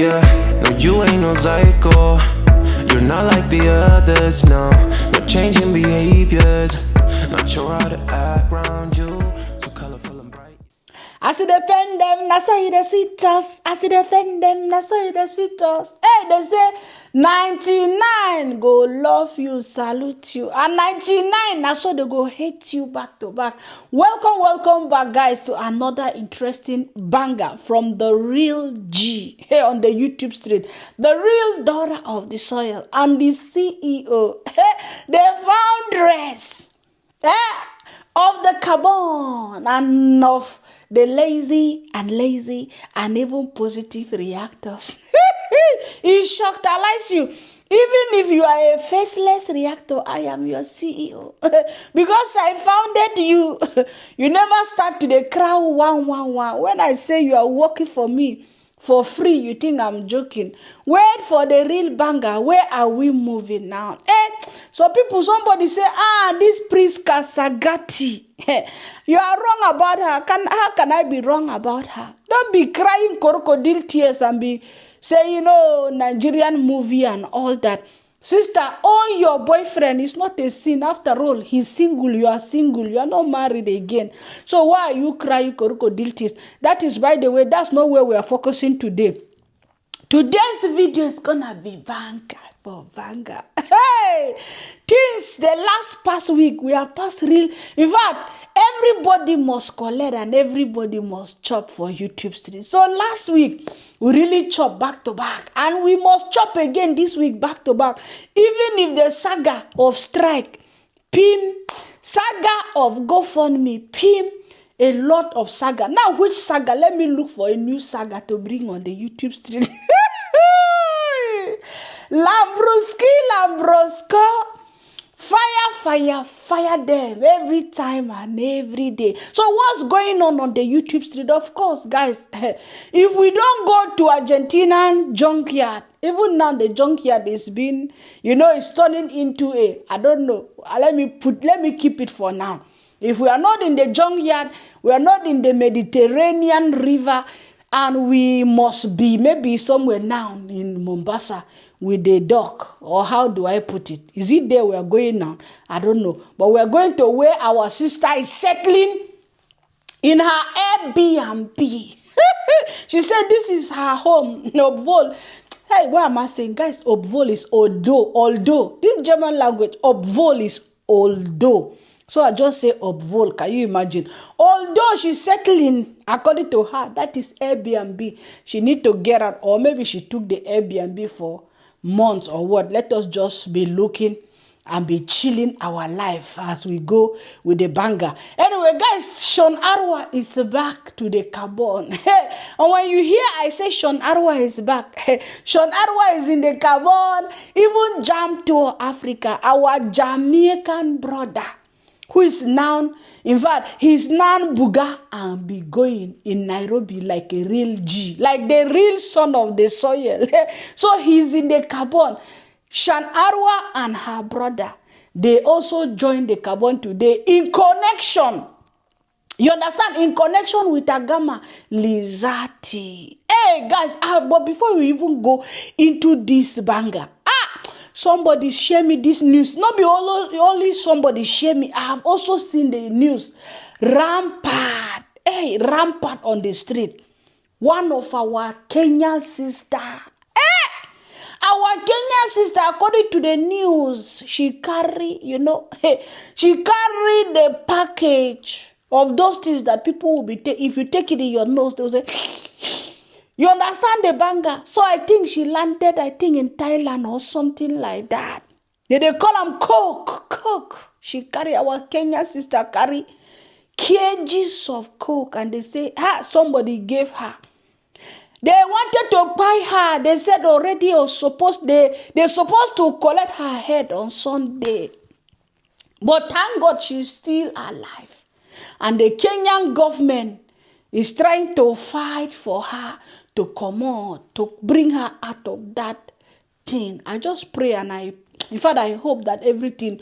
Yeah, no, you ain't no psycho. You're not like the others, no. No changing behaviors. Not sure how to act around you. So colorful and bright. I see defend them, that's how you sweet us. I see defend them, that's how you sweet us. Hey, they say 99 go love you, salute you, and 99 that's so they go hate you back to back. Welcome back, guys, to another interesting banger from the real G here on the YouTube street, the real daughter of the soil and the CEO, the foundress of the carbon and of the lazy and even positive reactors. It shocked you. Even if you are a faceless reactor, I am your CEO. Because I founded you. You never start to the crowd 111. When I say you are working for me for free, you think I'm joking. Wait for the real banger. Where are we moving now? So somebody say, this Priska Sagati. You are wrong about her. How can I be wrong about her? Don't be crying crocodile tears and be saying, Nigerian movie and all that. Sister, own your boyfriend is not a sin. After all, he's single, you are single, you are not married again. So why are you crying crocodile tears? That is, by the way, that's not where we are focusing today. Today's video is gonna be banger for banger. Hey, since the past week, we have passed real. In fact, everybody must collect and everybody must chop for YouTube stream. So last week, we really chop back to back, and we must chop again this week back to back. Even if the saga of strike, saga of GoFundMe, a lot of saga. Now, which saga? Let me look for a new saga to bring on the YouTube stream. Lambrosco. Fire them every time and every day. So what's going on the YouTube street? Of course, guys, if we don't go to Argentinian junkyard, even now the junkyard is being, it's turning into I don't know. Let me keep it for now. If we are not in the junkyard, we are not in the Mediterranean river, and we must be maybe somewhere now in Mombasa with the dock, or how do I put it? Is it there we are going now? I don't know. But we are going to where our sister is settling in her Airbnb. She said this is her home in Obvol. Hey, what am I saying? Guys, Obvol is although. This German language, Obvol is although. So I just say Obvol. Can you imagine? Although she's settling, according to her, that is Airbnb. She need to get out, or maybe she took the Airbnb for months or what. Let us just be looking and be chilling our life as we go with the banger. Anyway, guys, Shorn Arwa is back to the carbon. And when you hear I say Shorn Arwa is back, Shorn Arwa is in the carbon. Even Jamto Africa, our Jamaican brother, who is now, in fact, he's now Buga and be going in Nairobi like a real G, like the real son of the soil. So he's in the carbon. Shan Ara and her brother, they also joined the carbon today in connection. You understand? In connection with Agame Liz. Hey, guys, but before we even go into this banger, somebody share me this news. Not be only somebody share me. I have also seen the news. Rampart on the street. One of our Kenyan sister. Our Kenyan sister, according to the news, she carry, she carry the package of those things that people will be taking. If you take it in your nose, they will say, you understand the banger? So I think she landed, in Thailand or something like that. They call them Coke. She carry, our Kenyan sister carry kgs of Coke, and they say, somebody gave her. They wanted to buy her. They said already they're supposed to collect her head on Sunday. But thank God she's still alive. And the Kenyan government is trying to fight for her to come out, to bring her out of that thing. I just pray and I hope that everything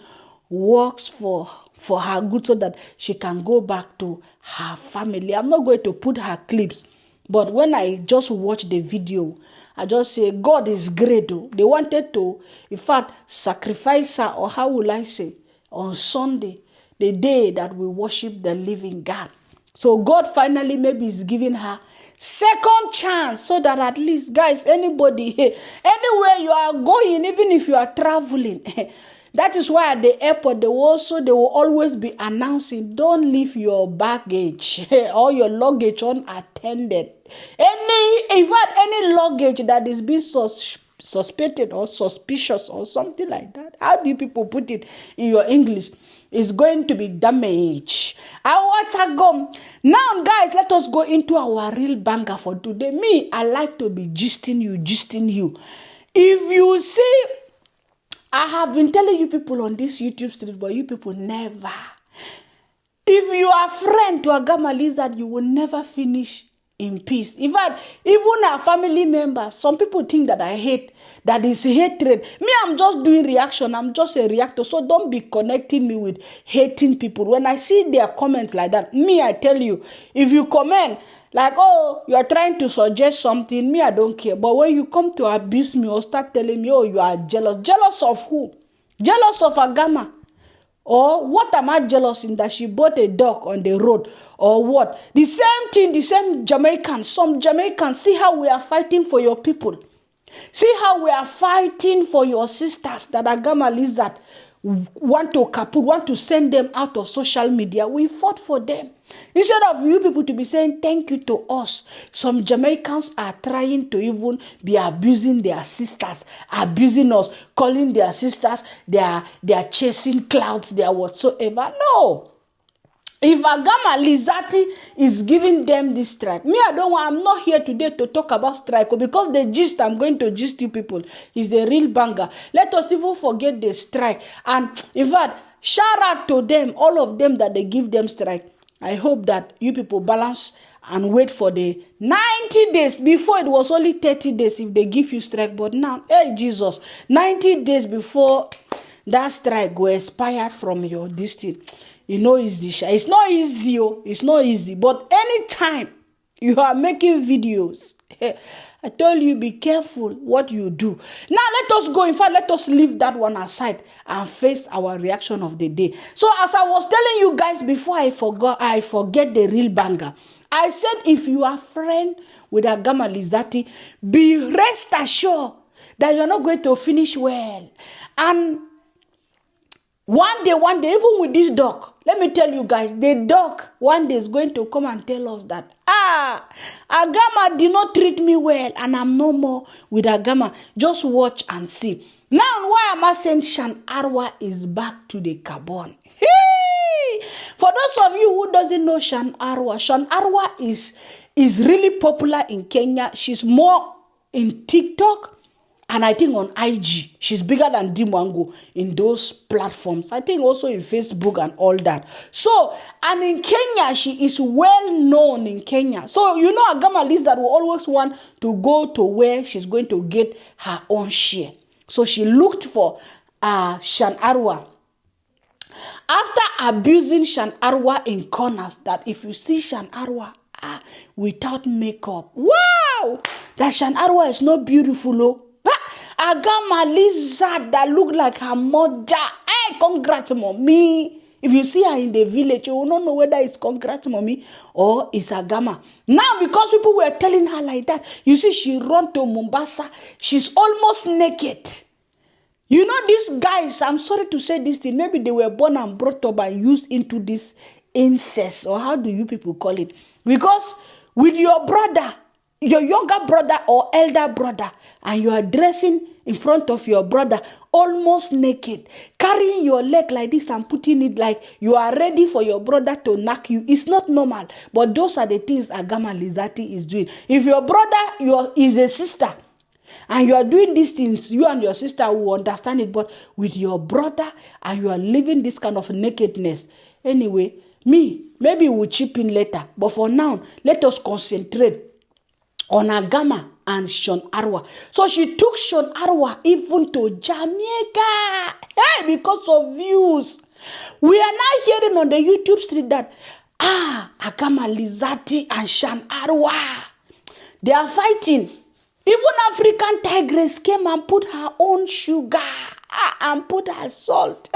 works for her good so that she can go back to her family. I'm not going to put her clips, but when I just watched the video, I just say, God is great. Oh. They wanted to, in fact, sacrifice her, or how will I say, on Sunday, the day that we worship the living God. So God finally maybe is giving her second chance, so that at least, guys, anybody, anywhere you are going, even if you are traveling, that is why at the airport, they will always be announcing, don't leave your baggage or your luggage unattended. In fact, any luggage that is being suspected or suspicious or something like that, how do you people put it in your English, is going to be damaged. Now, guys, let us go into our real banger for today. Me, I like to be gisting you. If you see, I have been telling you people on this YouTube street, but you people never. If you are friend to Agame Liz, you will never finish in peace. In fact, even our family members, some people think that I hate, that is hatred. Me, I'm just doing reaction. I'm just a reactor. So don't be connecting me with hating people. When I see their comments like that, me, I tell you, if you comment like, oh, you are trying to suggest something, me, I don't care. But when you come to abuse me or start telling me, oh, you are jealous. Jealous of who? Jealous of Agama? Or what am I jealous in, that she bought a dog on the road? Or what? The same thing, the same Jamaicans. Some Jamaicans, see how we are fighting for your people. See how we are fighting for your sisters that Agame Liz want to kaput, want to send them out of social media. We fought for them. Instead of you people to be saying thank you to us, some Jamaicans are trying to even be abusing their sisters, abusing us, calling their sisters, they are chasing clouds, they are whatsoever. No. If Agame Liz is giving them this strike, me, I'm not here today to talk about strike, because the gist I'm going to gist you people is the real banger. Let us even forget the strike. And in fact, shout out to them, all of them that they give them strike. I hope that you people balance and wait for the 90 days. Before it was only 30 days if they give you strike. But now, hey Jesus, 90 days before that strike will expire from your district. You know it's not easy. It's not easy. But anytime you are making videos, I told you, be careful what you do. Now let us go. In fact, let us leave that one aside and face our reaction of the day. So as I was telling you guys before I forget the real banger, I said if you are friend with Agame Liz, be rest assured that you're not going to finish well. And one day, even with this dog, let me tell you guys, the dog one day is going to come and tell us that, Agama did not treat me well and I'm no more with Agama. Just watch and see. Now, why am I saying Shan Arwa is back to the carbon? Hey! For those of you who doesn't know Shan Arwa is really popular in Kenya. She's more in TikTok. And I think on IG, she's bigger than Dee Mwango in those platforms. I think also in Facebook and all that. So, and in Kenya, she is well known in Kenya. So, you know, Agame Liz will always want to go to where she's going to get her own share. So, she looked for Shan Arwa. After abusing Shan Arwa in corners, that if you see Shan Arwa without makeup, wow, that Shan Arwa is not beautiful, oh. Agame Liz that look like her mother. Hey, congrats, mommy. If you see her in the village, you will not know whether it's congrats, mommy, or it's Agama. Now, because people were telling her like that, you see, she run to Mombasa. She's almost naked. You know, these guys, I'm sorry to say this thing, maybe they were born and brought up and used into this incest, or how do you people call it? Because with your brother, your younger brother or elder brother, and you are dressing in front of your brother almost naked, carrying your leg like this and putting it like you are ready for your brother to knock you, it's not normal. But those are the things Agame Liz is doing. If your brother is a sister and you are doing these things, you and your sister will understand it. But with your brother and you are living this kind of nakedness, anyway, maybe we'll chip in later. But for now, let us concentrate on Agama and Shorn Arwa. So she took Shorn Arwa even to Jamaica. Hey, because of views. We are now hearing on the YouTube street that Agame Liz and Shan Arwa, they are fighting. Even African tigress came and put her own sugar and put her salt.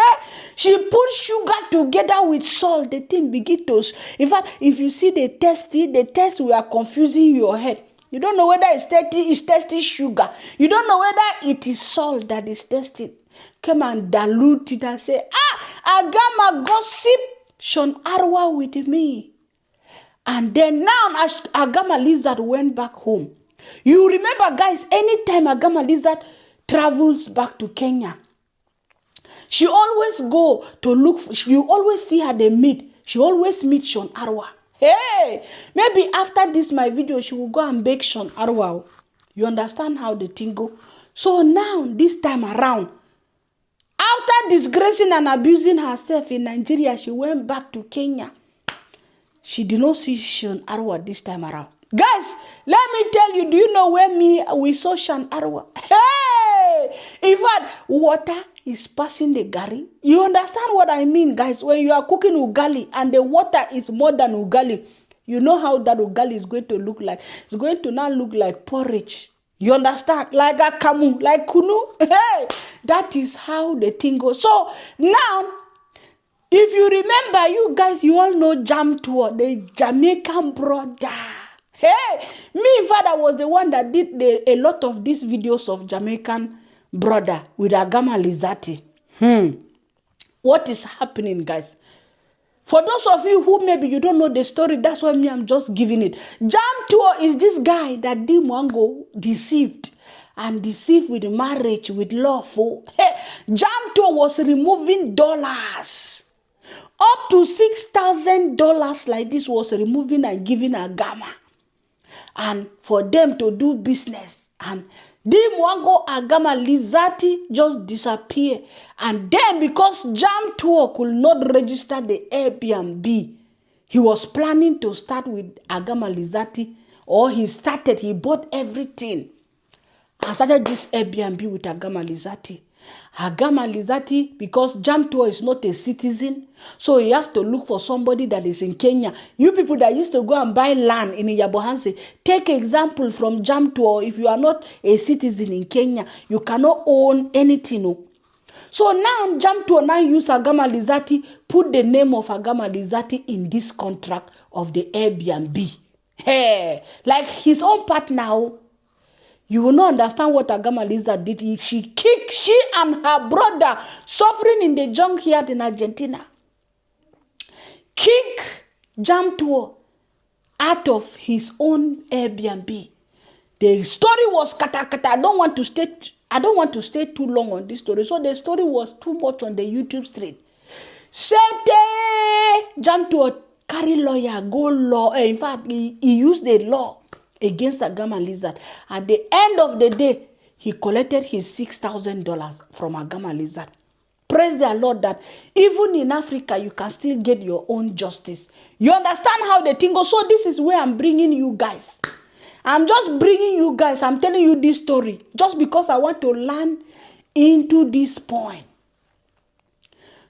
She put sugar together with salt. The thing begin to. In fact, if you see the test will confusing your head. You don't know whether it's tasting sugar. You don't know whether it is salt that is tasting. Come and dilute it and say, Agama gossip Shorn Arwa with me. And then now Agama Lizard went back home. You remember, guys, anytime Agama Lizard travels back to Kenya, she always go to look, you always see her, they meet. She always meet Shorn Arwa. Hey, maybe after this, my video, she will go and bake Shorn Arwa. You understand how the thing go? So now, this time around, after disgracing and abusing herself in Nigeria, she went back to Kenya. She did not see Shorn Arwa this time around. Guys, let me tell you, do you know where we saw Shan Ara? Hey! In fact, water is passing the gari. You understand what I mean, guys? When you are cooking ugali and the water is more than ugali, you know how that ugali is going to look like. It's going to now look like porridge. You understand? Like a kamu, like kunu. Hey! That is how the thing goes. So, now, if you remember, you guys, you all know Jamto, the Jamaican brother. Hey, me in fact, I was the one that did a lot of these videos of Jamaican brother with Agame Liz. What is happening, guys? For those of you who maybe you don't know the story, that's why I'm just giving it. Jamto is this guy that Dee Mwango deceived with marriage, with love. Hey, Jamto was removing dollars. Up to $6,000 like this was removing and giving Agama. And for them to do business. And Dee Mwango Agame Liz just disappear. And then because Jamto could not register the Airbnb, he was planning to start with Agame Liz, or he bought everything and started this Airbnb with Agame Liz. Agame Liz, because Jamto is not a citizen, so you have to look for somebody that is in Kenya. You people that used to go and buy land in Yabohanse, take example from Jamto. If you are not a citizen in Kenya, you cannot own anything. No? So now Jamto now use Agame Liz, put the name of Agame Liz in this contract of the Airbnb. Hey, like his own partner. You will not understand what Agame Liz did. She and her brother suffering in the junkyard in Argentina. Kick Jamto out of his own Airbnb. The story was kata. I don't want to stay too long on this story. So the story was too much on the YouTube street. Jamto carry lawyer, go law. In fact, he used the law against Agame Liz. At the end of the day, he collected his $6,000 from Agame Liz. Praise the Lord that even in Africa, you can still get your own justice. You understand how the thing goes? So this is where I'm bringing you guys. I'm just bringing you guys. I'm telling you this story just because I want to learn into this point.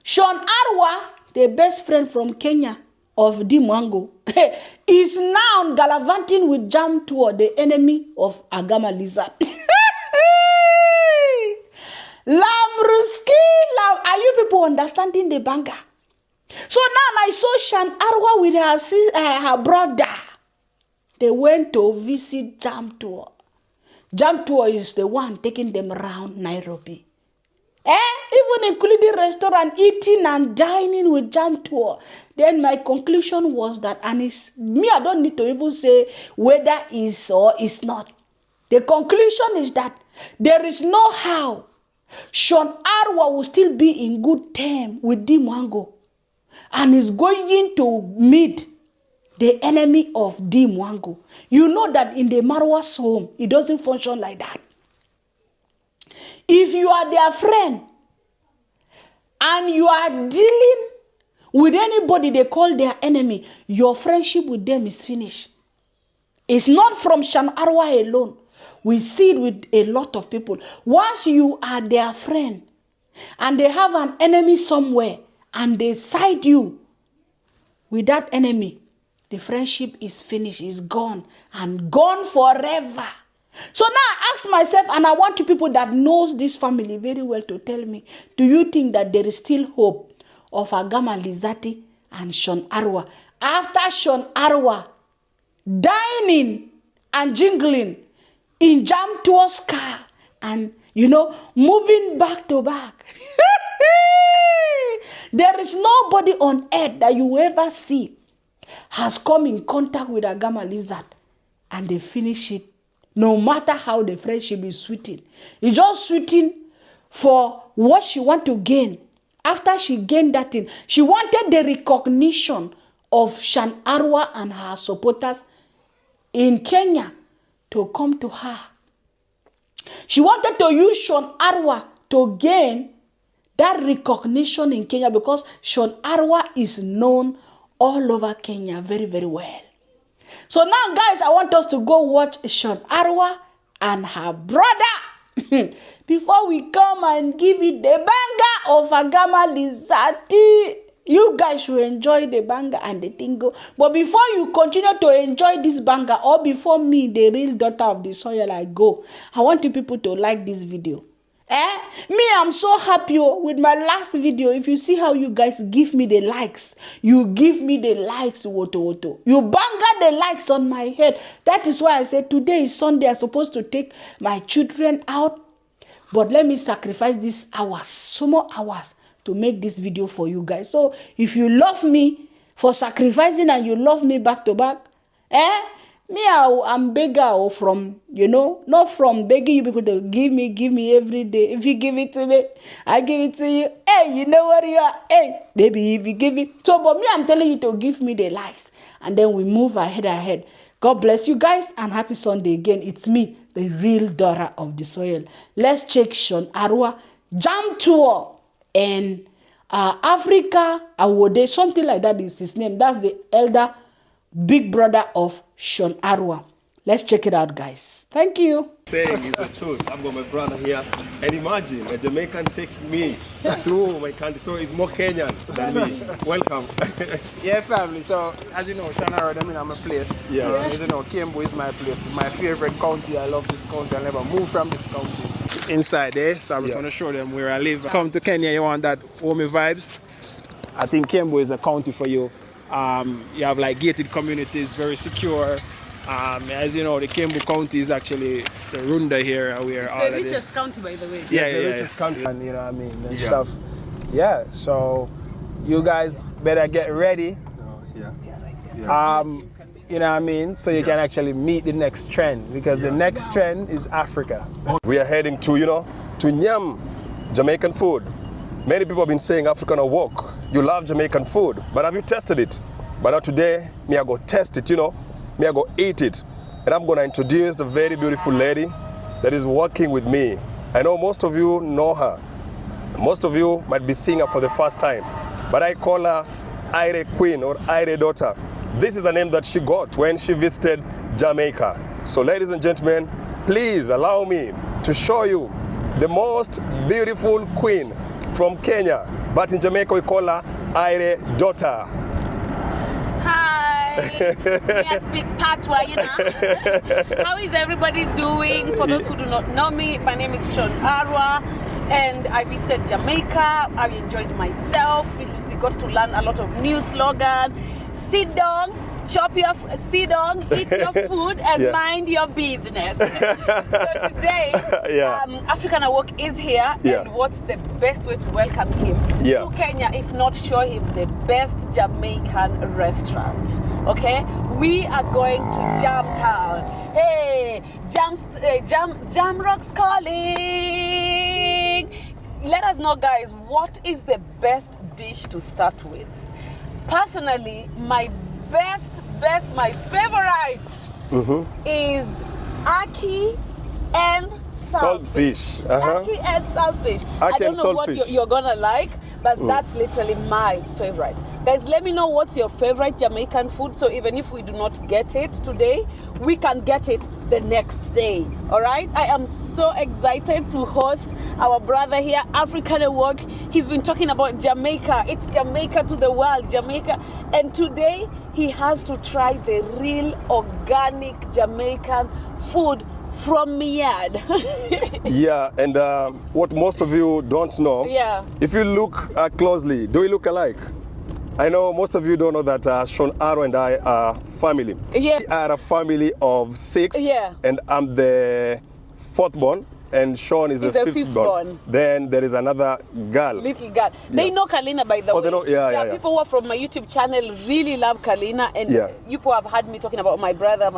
Shorn Arwa, the best friend from Kenya of Dee Mwango, is now gallivanting with Jamto, the enemy of Agame Liz. Are you people understanding the banger? So now I saw Shan Ara with her brother. They went to visit Jamto. Jamto is the one taking them around Nairobi. Even including restaurant, eating and dining with Jamto. Then my conclusion was that, and it's me, I don't need to even say whether is or is not. The conclusion is that there is no how Shorn Arwa will still be in good term with Dee Mwango and is going to meet the enemy of Dee Mwango. You know that in the Marwa's home, it doesn't function like that. If you are their friend and you are dealing with anybody they call their enemy, your friendship with them is finished. It's not from Shan Arwa alone. We see it with a lot of people. Once you are their friend and they have an enemy somewhere and they side you with that enemy, the friendship is finished, is gone, and gone forever. So now I ask myself, and I want you people that knows this family very well to tell me, do you think that there is still hope of Agama Lizati and Shorn Arwa after Shorn Arwa dining and jingling in Jamto's car and, moving back to back? There is nobody on earth that you ever see has come in contact with Agama Lizard and they finish it. No matter how the friendship is sweeting. It's just sweeting for what she want to gain. After she gained that thing, she wanted the recognition of Shan Arwa and her supporters in Kenya to come to her. She wanted to use Shorn Arwa to gain that recognition in Kenya because Shorn Arwa is known all over Kenya very, very well. So now, guys, I want us to go watch Shorn Arwa and her brother before we come and give it the banger of Agama Lizati. You guys should enjoy the banger and the tingo. But before you continue to enjoy this banger, or before me, the real daughter of the soil, I go, I want you people to like this video. Me, I'm so happy with my last video. If you see how you guys give me the likes, you give me the likes, woto. You banga the likes on my head. That is why I said today is Sunday. I'm supposed to take my children out. But let me sacrifice these hours, some more hours, to make this video for you guys. So if you love me for sacrificing and you love me back to back, me, I'm beggar from, not from begging you people to give me every day. If you give it to me, I give it to you. Hey, you know what you are? Hey, baby, if you give it. So, but me, I'm telling you to give me the likes. And then we move ahead. God bless you guys and happy Sunday again. It's me, the real daughter of the soil. Let's check Shorn Arwa, Jamto and Africa Awode, something like that is his name. That's the elder big brother of Shorn Arwa. Let's check it out, guys. Thank you. Saying is the truth. I've got my brother here, and imagine a Jamaican taking me through my country, so it's more Kenyan than me. Welcome. Yeah, family. So as you know, Shan Ara, I'm a place. Yeah. As you know, Kiambu is my place. It's my favorite county. I love this county. I'll never move from this county. Inside there, so I just want to show them where I live. Come to Kenya, you want that homey vibes. I think Kiambu is a county for you. You have like gated communities, very secure. As you know, the Kiambu County is actually the Runda here. Where it's the richest county, by the way. Yeah, the richest country. And you know what I mean, and stuff. Yeah, so you guys better get ready. You know what I mean? So you can actually meet the next trend, because the next trend is Africa. We are heading to, to Nyam, Jamaican food. Many people have been saying African are woke. You love Jamaican food, but have you tested it? But now today, me I go test it, me I go eat it. And I'm gonna introduce the very beautiful lady that is working with me. I know most of you know her. Most of you might be seeing her for the first time, but I call her Aire Queen or Aire Daughter. This is the name that she got when she visited Jamaica. So ladies and gentlemen, please allow me to show you the most beautiful queen from Kenya, but in Jamaica we call her Aire Daughter. Hi, I speak Patwa, How is everybody doing? For those who do not know me, my name is Shorn Arwa, and I visited Jamaica. I enjoyed myself. We got to learn a lot of new slogan. Sit down, chop your, sit down, eat your food, and mind your business. So today, African Awok is here, and what's the best way to welcome him to Kenya if not show him the best Jamaican restaurant? Okay, we are going to Jamtown. Hey, Jamrock's calling. Let us know, guys, what is the best dish to start with? Personally, my my favorite is Aki and saltfish. Aki and saltfish. I don't know what you're gonna like, but that's literally my favorite. Guys, let me know what's your favorite Jamaican food, so even if we do not get it today, we can get it the next day. All right, I am so excited to host our brother here, African Awok. He's been talking about Jamaica. It's Jamaica to the world, Jamaica. And today he has to try the real organic Jamaican food from my yard. Yeah, and what most of you don't know, Yeah. if you look closely, do we look alike? I know most of you don't know that Shorn Arwa and I are family. Yeah. We are a family of 6, Yeah. and I'm the 4th born, and Sean is the He's the 5th fifth born. born. Then there is another girl. Little girl. They know Kalina, by the Oh, way. they know- yeah. People who are from my YouTube channel really love Kalina, and Yeah. you people have heard me talking about my brother,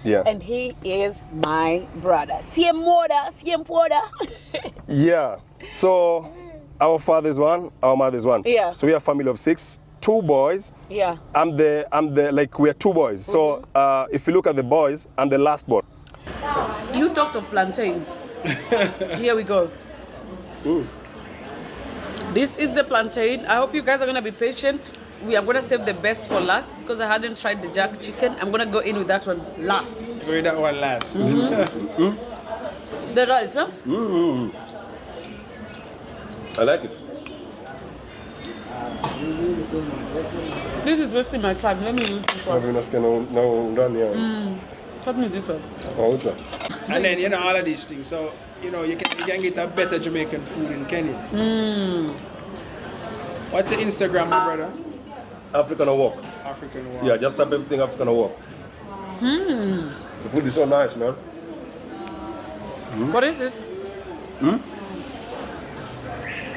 Yeah. and he is my brother. Siem Moda, Siem Poda. Yeah. So our father is one, our mother is one. Yeah. So we are a family of 6, 2 boys. Yeah. I'm the like we are 2 boys. So if you look at the boys, I'm the last born. You talked of plantain. Here we go. This is the plantain. I hope you guys are gonna be patient. We are gonna save the best for last because I hadn't tried the jack chicken. I'm gonna go in with that one last. Go with that one last. The rice, huh? I like it. This is wasting my time. Let me use this one. Help me this one. And then, you know, all of these things. So, you know, you can get a better Jamaican food in Kenya. What's the Instagram, my brother? African walk. African Walk. Yeah, just type everything African walk. The food is so nice, man. What is this?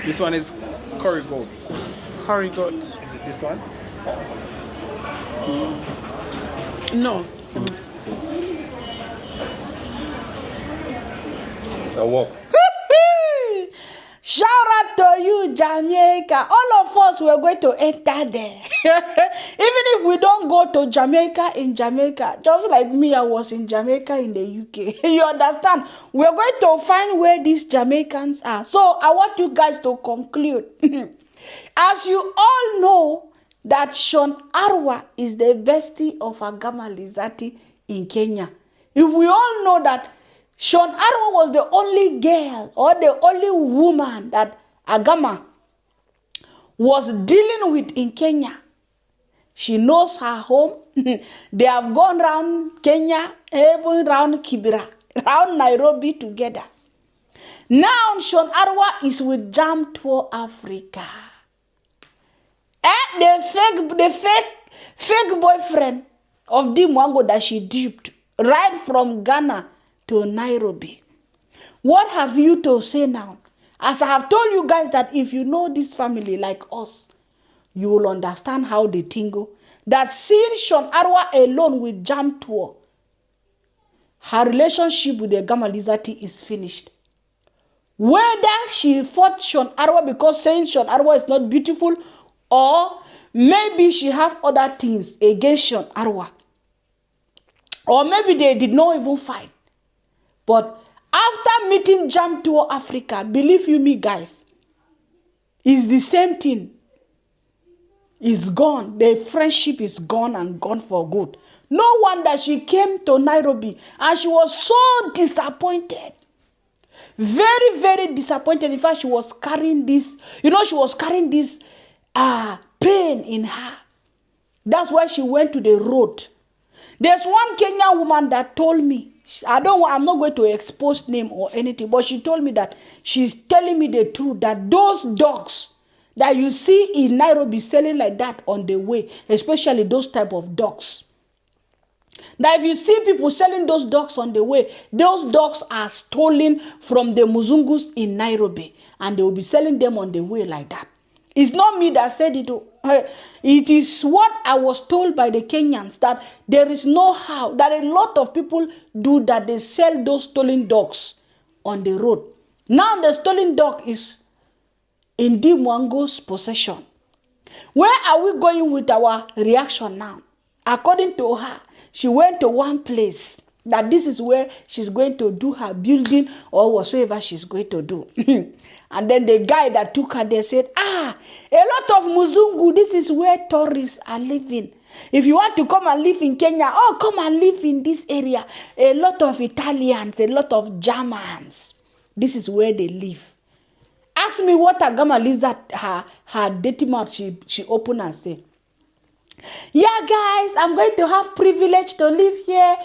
This one is curry goat. Curry goat. Is it this one? No. A walk. Shout out to you, Jamaica. All of us were going to enter there. Even if we don't go to Jamaica in Jamaica, just like me, I was in Jamaica in the UK. You understand? We're going to find where these Jamaicans are. So I want you guys to conclude. As you all know, that Shorn Arwa is the bestie of Agame Liz in Kenya. If we all know that Shorn Arwa was the only girl or the only woman that Agame was dealing with in Kenya, she knows her home. They have gone around Kenya, even around Kibera, around Nairobi together. Now Shorn Arwa is with Jamto Africa. The fake boyfriend of Dee Mwango that she duped right from Ghana to Nairobi. What have you to say now? As I have told you guys that if you know this family like us, you will understand how they tingle. That seeing Shorn Arwa alone with Jamto, her relationship with the Agame Liz is finished. Whether she fought Shorn Arwa because saying Shorn Arwa is not beautiful, or maybe she have other things against Shorn Arwa, or maybe they did not even fight. But after meeting Jamto Africa, believe you me guys, it's the same thing. It's gone. The friendship is gone and gone for good. No wonder she came to Nairobi and she was so disappointed. Very, very disappointed. In fact, she was carrying this, she was carrying this pain in her. That's why she went to the road. There's one Kenyan woman that told me, I'm not going to expose name or anything, but she told me that she's telling me the truth, that those dogs that you see in Nairobi selling like that on the way, especially those type of dogs, that if you see people selling those dogs on the way, those dogs are stolen from the Muzungus in Nairobi, and they will be selling them on the way like that. It's not me that said it. It is what I was told by the Kenyans, that there is no how, that a lot of people do that. They sell those stolen dogs on the road. Now the stolen dog is in Dee Mwango's possession. Where are we going with our reaction now? According to her, she went to one place that this is where she's going to do her building or whatsoever she's going to do. And then the guy that took her there said, a lot of Muzungu, this is where tourists are living. If you want to come and live in Kenya, come and live in this area. A lot of Italians, a lot of Germans, this is where they live. Ask me what Agame Liz, her dirty mouth, she opened and said. Yeah, guys, I'm going to have privilege to live here.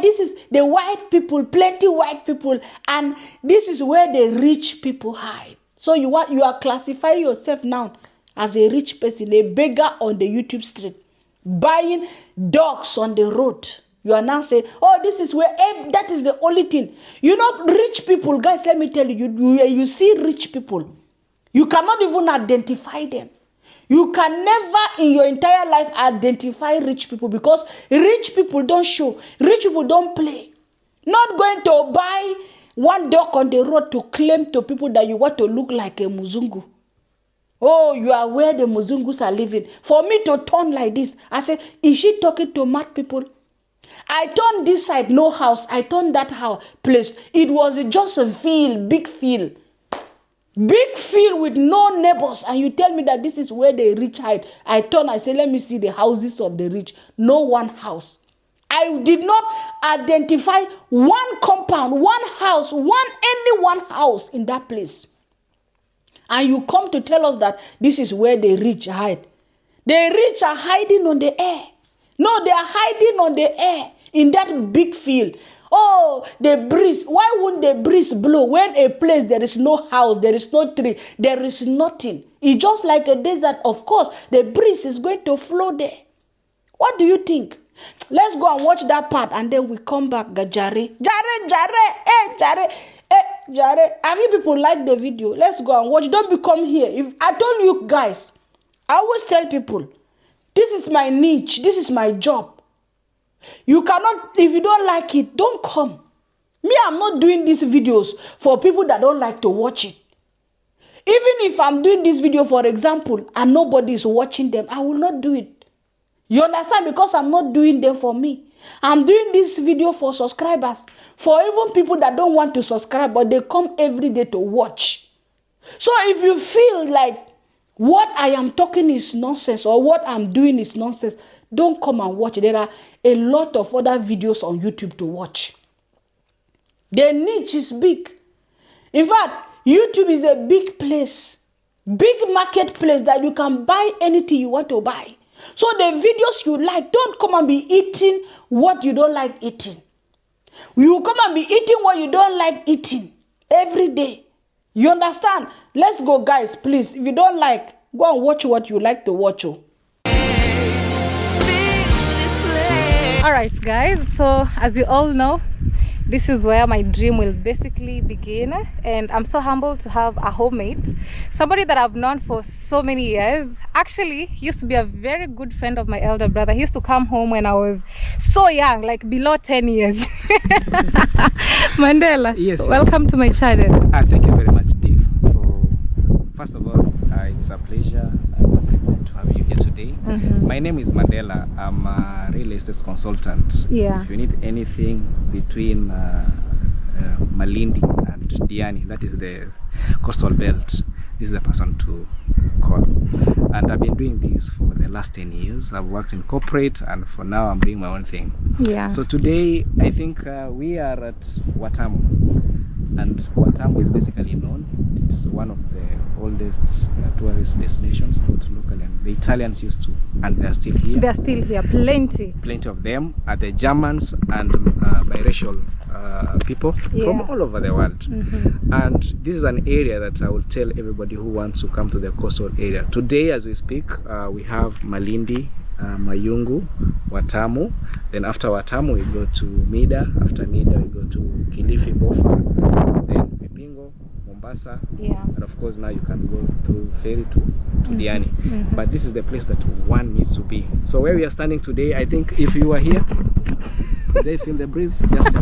This is the white people, plenty white people, and this is where the rich people hide. So you are classifying yourself now as a rich person, a beggar on the YouTube street, buying dogs on the road. You are now saying, oh, this is where, that is the only thing. You know, rich people, guys, let me tell you, you see rich people, you cannot even identify them. You can never in your entire life identify rich people because rich people don't show. Rich people don't play. Not going to buy one dog on the road to claim to people that you want to look like a Muzungu. Oh, you are where the Muzungus are living. For me to turn like this, I say, is she talking to mad people? I turned this side, no house. I turned that house place. It was just a field, big field. Big field with no neighbors, and you tell me that this is where the rich hide. I turn, I say, let me see the houses of the rich. No one house. I did not identify one compound, one house, any one house in that place. And you come to tell us that this is where the rich hide. The rich are hiding on the air. No, they are hiding on the air in that big field. Oh, the breeze. Why wouldn't the breeze blow when a place there is no house, there is no tree, there is nothing? It's just like a desert. Of course, the breeze is going to flow there. What do you think? Let's go and watch that part and then we come back. Jare. Have you people liked the video? Let's go and watch. Don't become here. If I told you guys, I always tell people, this is my niche. This is my job. You cannot, if you don't like it, don't come. Me, I'm not doing these videos for people that don't like to watch it. Even if I'm doing this video, for example, and nobody is watching them, I will not do it. You understand? Because I'm not doing them for me. I'm doing this video for subscribers. For even people that don't want to subscribe, but they come every day to watch. So if you feel like what I am talking is nonsense or what I'm doing is nonsense, don't come and watch. There are a lot of other videos on YouTube to watch. The niche is big. In fact, YouTube is a big place, big marketplace that you can buy anything you want to buy. So the videos you like, don't come and be eating what you don't like eating. You come and be eating what you don't like eating every day. You understand? Let's go, guys, please. If you don't like, go and watch what you like to watch. Alright guys, so as you all know, this is where my dream will basically begin, and I'm so humbled to have a homemate, somebody that I've known for so many years. Actually, he used to be a very good friend of my elder brother. He used to come home when I was so young, like below 10 years. Mandela, yes, welcome to my channel. Thank you very much, Dee. First of all, it's a pleasure and a privilege to have you here today. My name is Mandela. I'm a real estate consultant. Yeah. If you need anything between Malindi and Diani, that is the coastal belt, this is the person to call. And I've been doing this for the last 10 years. I've worked in corporate, and for now I'm doing my own thing. Yeah. So today I think we are at Watamu, and Watamu is basically known. It's one of the oldest tourist destinations, both local and the Italians used to, and they're still here. They're still here, plenty Of them are the Germans and biracial people from all over the world. And this is an area that I will tell everybody who wants to come to the coastal area. Today, as we speak, we have Malindi, Mayungu, Watamu. Then after Watamu, we go to Mida. After Mida, we go to Kilifi, Bofa. Then Vipingo, Mombasa. Yeah. And of course, now you can go through ferry to Diani. But this is the place that one needs to be. So where we are standing today, I think if you are here, they feel the breeze. Just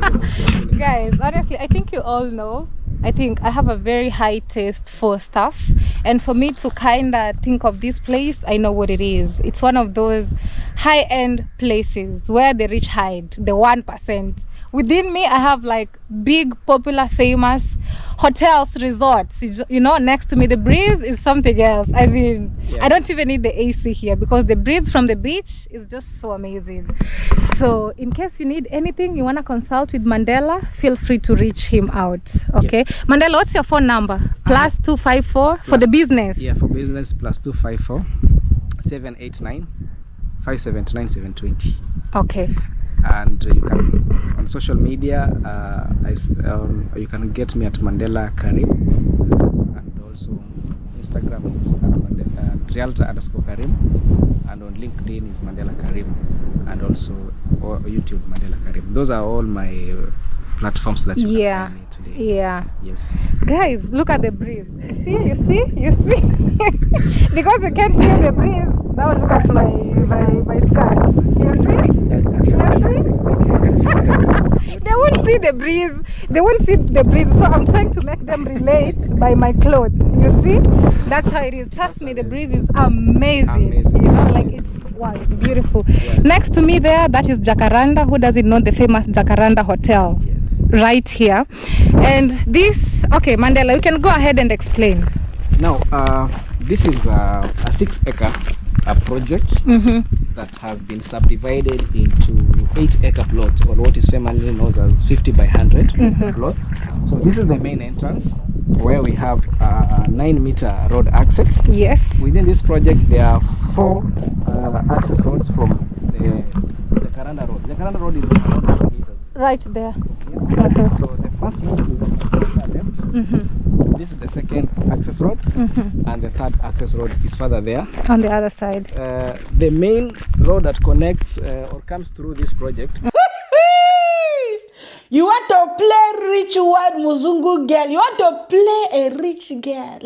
guys, honestly, I think you all know, I think I have a very high taste for stuff, and for me to kind of think of this place, I know what it is. It's one of those high-end places where the rich hide, the 1%. Within me, I have like big, popular, famous hotels, resorts, you know, next to me. The breeze is something else. I mean, I don't even need the AC here because the breeze from the beach is just so amazing. So in case you need anything, you want to consult with Mandela, feel free to reach him out. Okay. Mandela, what's your phone number? Plus 254 for the business. Yeah, for business, plus 254 789 579 720. Okay. And you can on social media. You can get me at Mandela Karim, and also Instagram it's Realtor_Karim, and on LinkedIn is Mandela Karim, and also YouTube Mandela Karim. Those are all my platforms that you can find me today. Yeah. Yes. Guys, look at the breeze. You see? Because you can't hear the breeze. Now look at my sky. You see? They won't see the breeze. They won't see the breeze. So I'm trying to make them relate by my clothes. You see? That's how it is. Trust me, the breeze is amazing. You know, like it's beautiful. Yeah. Next to me there, that is Jacaranda. Who doesn't know the famous Jacaranda Hotel? Yes. Right here. And this, okay, Mandela, you can go ahead and explain. Now, this is a 6-acre project that has been subdivided into 8-acre plots, or what is family known as 50 by 100 plots. So this is the main entrance, where we have a 9-meter road access. Yes. Within this project, there are 4 access roads from the Jacaranda Road. Jacaranda Road is around 100 meters. Right there. Okay. So the first road is on the left. This is the second access road, and the third access road is further there. On the other side. The main road that connects or comes through this project. You want to play rich white Muzungu girl. You want to play a rich girl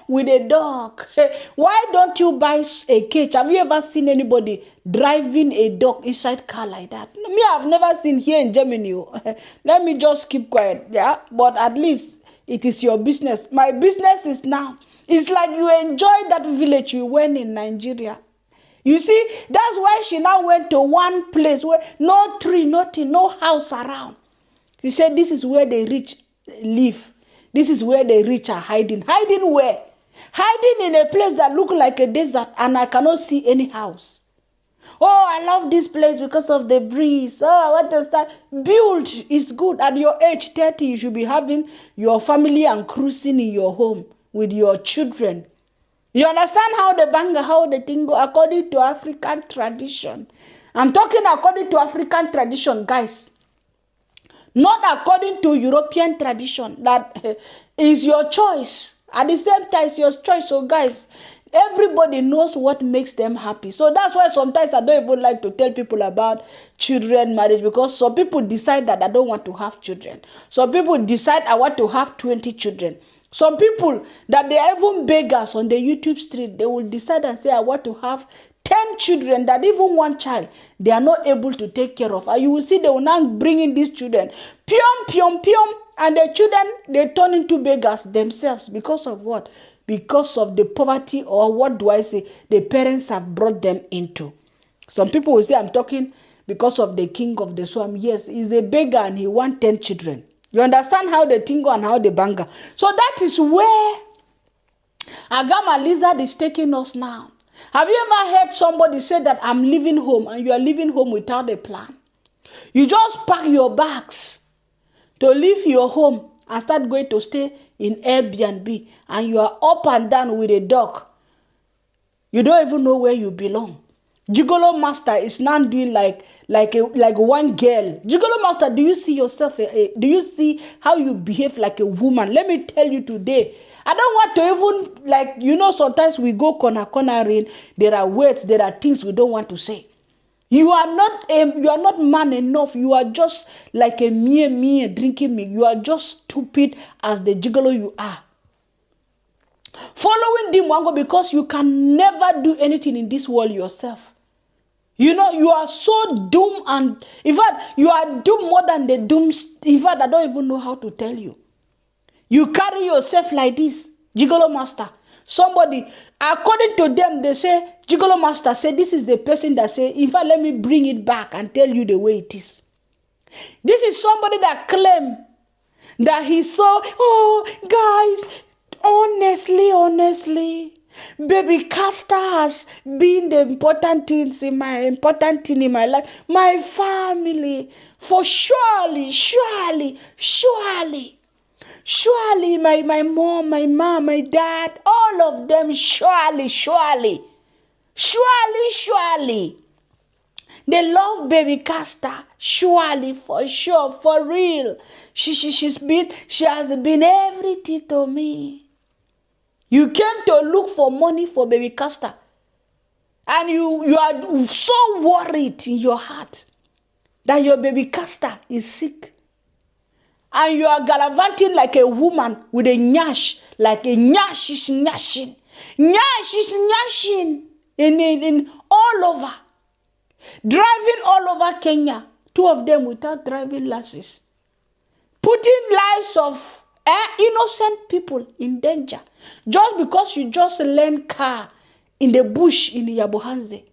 with a dog. Why don't you buy a cage? Have you ever seen anybody driving a dog inside car like that? Me, I've never seen here in Germany. Let me just keep quiet. Yeah, but at least it is your business. My business is now. It's like you enjoy that village you went in Nigeria. You see, that's why she now went to one place where no tree, nothing, no house around. He said, this is where the rich live. This is where the rich are hiding. Hiding where? Hiding in a place that looks like a desert, and I cannot see any house. Oh, I love this place because of the breeze. Oh, I want to start. Build is good. At your age, 30, you should be having your family and cruising in your home with your children. You understand how the thing go according to African tradition. I'm talking according to African tradition, guys. Not according to European tradition. That is your choice. At the same time, it's your choice. So guys, everybody knows what makes them happy. So that's why sometimes I don't even like to tell people about children marriage, because some people decide that I don't want to have children. Some people decide I want to have 20 children. Some people that they are even beggars on the YouTube street, they will decide and say, I want to have 10 children, that even one child they are not able to take care of. And you will see they will now bring in these children. Pium. And the children, they turn into beggars themselves. Because of what? Because of the poverty, or what do I say, the parents have brought them into. Some people will say, I'm talking because of the king of the swamp. Yes, he's a beggar and he wants 10 children. You understand how the thing go and how the banga. So that is where Agame Liz is taking us now. Have you ever heard somebody say that I'm leaving home, and you are leaving home without a plan? You just pack your bags to leave your home and start going to stay in Airbnb, and you are up and down with a dog. You don't even know where you belong. Gigolo master is now doing like one girl. Gigolo master, do you see yourself? Do you see how you behave like a woman? Let me tell you today. I don't want to even, sometimes we go cornering. There are words, there are things we don't want to say. You are not man enough. You are just like a mere drinking milk. You are just stupid as the gigolo you are. Following Dee Mwango, because you can never do anything in this world yourself. You are so doomed, and in fact, you are doomed more than the doomed. In fact, I don't even know how to tell you. You carry yourself like this, Gigolo Master. Somebody, according to them, they say, Gigolo Master say, this is the person that say, in fact, let me bring it back and tell you the way it is. This is somebody that claim that he saw, guys, honestly, baby Castor has been the important thing in my life. My family, for surely, my mom, my dad, all of them, surely. They love baby Castor. Surely, for sure, for real. She has been everything to me. You came to look for money for baby Castor. And you are so worried in your heart that your baby Castor is sick. And you are gallivanting like a woman with a nyash, like a nyash is nyashing. Nyash is nyashing in all over. Driving all over Kenya. 2 of them without driving licenses. Putting lives of innocent people in danger. Just because you just learn car in the bush in Yabohanze.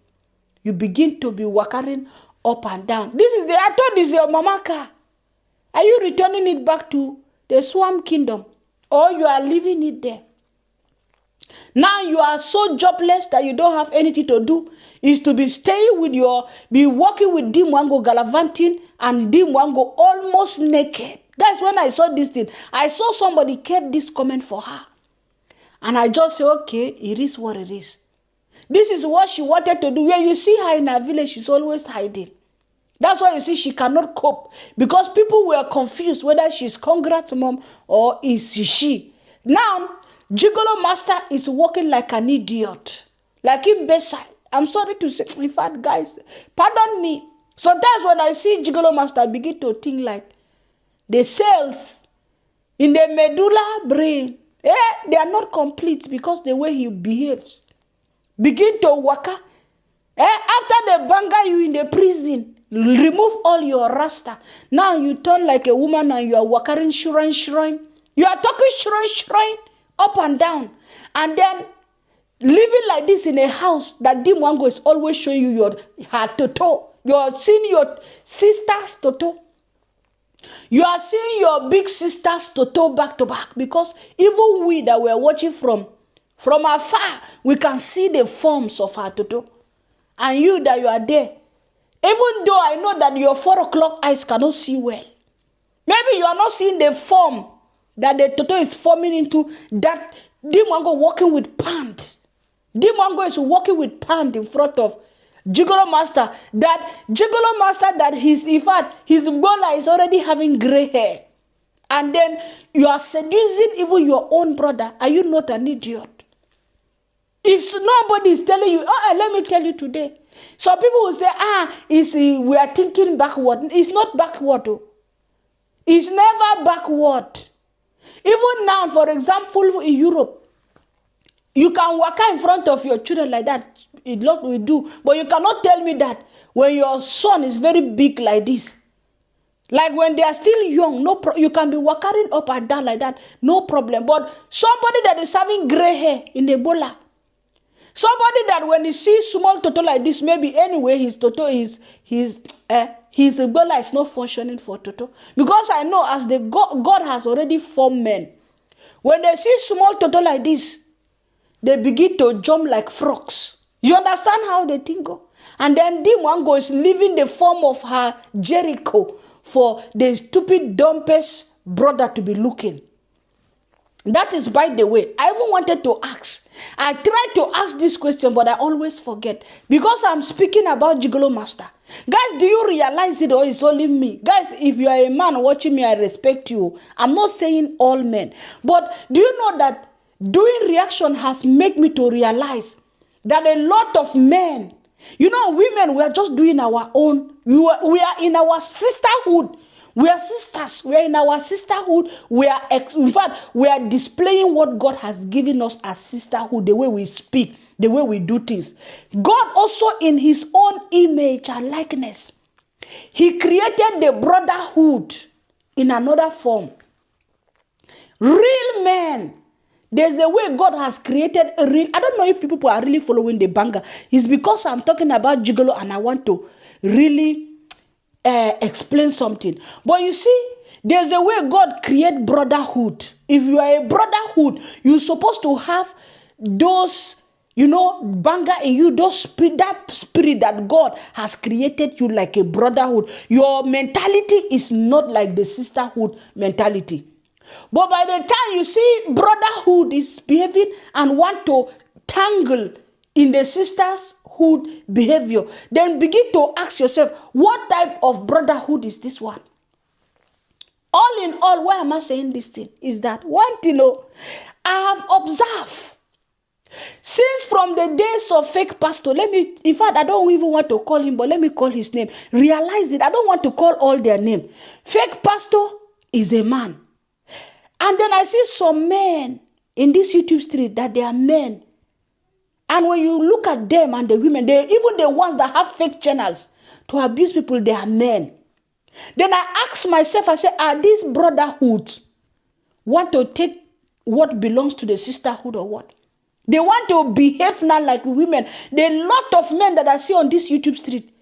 You begin to be walking up and down. I thought this is your mama car. Are you returning it back to the Swamp Kingdom? Or you are leaving it there? Now you are so jobless that you don't have anything to do. Is to be walking with Dee Mwango gallivanting and Dee Mwango almost naked. That's when I saw this thing. I saw somebody kept this comment for her. And I just say, okay, it is what it is. This is what she wanted to do. When you see her in her village, she's always hiding. That's why you see she cannot cope. Because people were confused whether she's congrats mom or is she. Now, Gigolo Master is walking like an idiot. Like imbecile. I'm sorry to say, in fact, guys, pardon me. So that's when I see Gigolo Master begin to think like the cells in the medulla brain, they are not complete because the way he behaves. Begin to waka. After they banga you in the prison, remove all your rasta. Now you turn like a woman and you are walking shrine. You are talking shrine, up and down. And then living like this in a house that Dee Mwango is always showing you her toto. You are seeing your sister's toto. You are seeing your big sister's toto back to back. Because even we that were watching from afar, we can see the forms of her toto. And you that you are there. Even though I know that your 4 o'clock eyes cannot see well. Maybe you are not seeing the form that the toto is forming into, that Dee Mwango walking with pant. Dee Mwango is walking with pant in front of Gigolo Master. That his bola is already having gray hair. And then you are seducing even your own brother. Are you not an idiot? If nobody is telling you, let me tell you today. Some people will say, we are thinking backward. It's not backward. It's never backward. Even now, for example, in Europe, you can walk in front of your children like that. A lot we do. But you cannot tell me that when your son is very big like this. Like when they are still young, you can be walking up and down like that. No problem. But somebody that is having gray hair in Ebola. Somebody that when he sees small toto like this, maybe anyway his toto his Ebola is not functioning for toto. Because I know as God has already formed men. When they see small toto like this, they begin to jump like frogs. You understand how they think go? And then Dee Mwango is leaving the form of her Jericho for the stupid dumpest brother to be looking. That is, by the way, I even wanted to ask. I tried to ask this question, but I always forget. Because I'm speaking about Gigolo Master. Guys, do you realize it or it's only me? Guys, if you are a man watching me, I respect you. I'm not saying all men. But do you know that doing reaction has made me to realize that a lot of men, women, we are just doing our own. We are in our sisterhood. We are sisters. We are in our sisterhood. In fact, we are displaying what God has given us as sisterhood, the way we speak, the way we do things. God also in his own image and likeness, he created the brotherhood in another form. Real men. There's a way God has created a real. I don't know if people are really following the banger. It's because I'm talking about Gigolo and I want to really explain something. But you see, there's a way God create brotherhood. If you are a brotherhood, you're supposed to have those, banger in you, that spirit that God has created you like a brotherhood. Your mentality is not like the sisterhood mentality. But by the time you see brotherhood is behaving and want to tangle in the sister's brotherhood behavior, then begin to ask yourself, what type of brotherhood is this one? All in all, why am I saying this thing? Is that one thing, I have observed since from the days of fake pastor, in fact, I don't even want to call him, but let me call his name. Realize it. I don't want to call all their name. Fake pastor is a man. And then I see some men in this YouTube street that they are men. And when you look at them and the women, even the ones that have fake channels to abuse people, they are men. Then I ask myself, I say, are these brotherhoods want to take what belongs to the sisterhood or what? They want to behave now like women. There are a lot of men that I see on this YouTube street.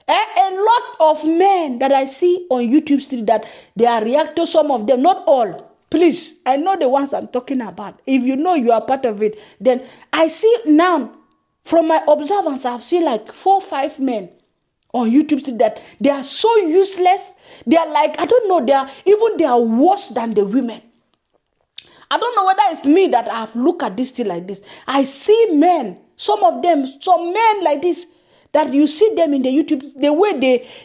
A lot of men that I see on YouTube street that they are reacting, some of them, not all. Please, I know the ones I'm talking about. If you know you are part of it, then I see now, from my observance, I've seen like 4 or 5 men on YouTube street that they are so useless. They are like, I don't know, they are worse than the women. I don't know whether it's me that I've looked at this thing like this. I see men, some men like this, that you see them in the YouTube, the way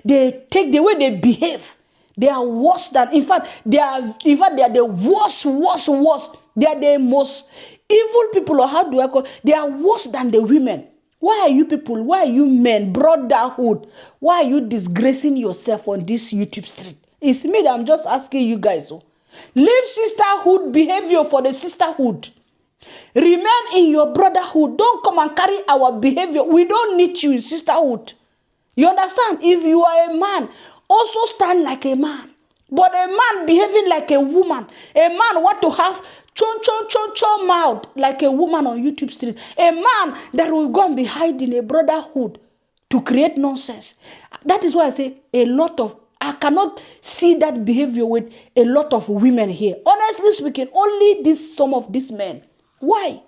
they take, the way they behave. They are worse than, in fact, they are the worst. They are the most evil people, or how do I call it? They are worse than the women. Why are you people, why are you men, brotherhood? Why are you disgracing yourself on this YouTube street? It's me that I'm just asking you guys. Leave sisterhood behavior for the sisterhood. Remain in your brotherhood. Don't come and carry our behavior. We don't need you in sisterhood. You understand? If you are a man, also stand like a man. But a man behaving like a woman, a man want to have chon mouth like a woman on YouTube street. A man that will go and be hiding a brotherhood to create nonsense. That is why I say I cannot see that behavior with a lot of women here. Honestly speaking, only some of these men. Why?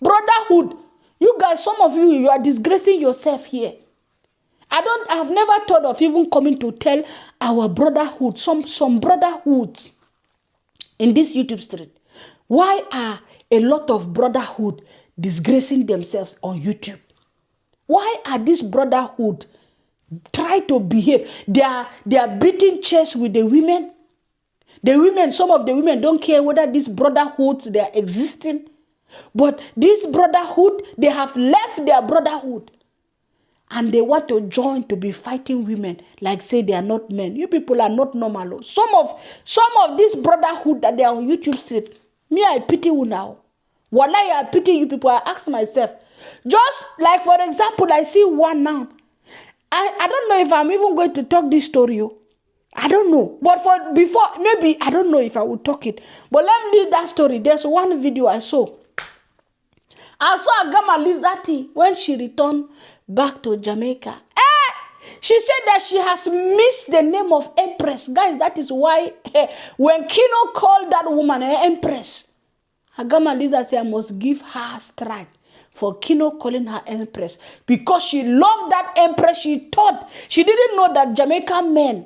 Brotherhood. You guys, some of you are disgracing yourself here. I've never thought of even coming to tell our brotherhood, some brotherhoods in this YouTube street. Why are a lot of brotherhood disgracing themselves on YouTube? Why are this brotherhood try to behave? They are beating chest with the women. The women, some of the women don't care whether these brotherhoods they are existing. But this brotherhood, they have left their brotherhood. And they want to join to be fighting women, like say they are not men. You people are not normal. Some of this brotherhood that they are on YouTube street, me I pity you now. Wallahi, I pity you people. I ask myself, just like for example, I see one now. I don't know if I'm even going to talk this story. I don't know. But before, maybe, I don't know if I will talk it. But let me leave that story. There's one video I saw. I saw Agame Liz when she returned back to Jamaica. She said that she has missed the name of Empress. Guys, that is why when Kino called that woman Empress, Agame Liz said, I must give her strength for Kino calling her Empress. Because she loved that Empress. She didn't know that Jamaican men,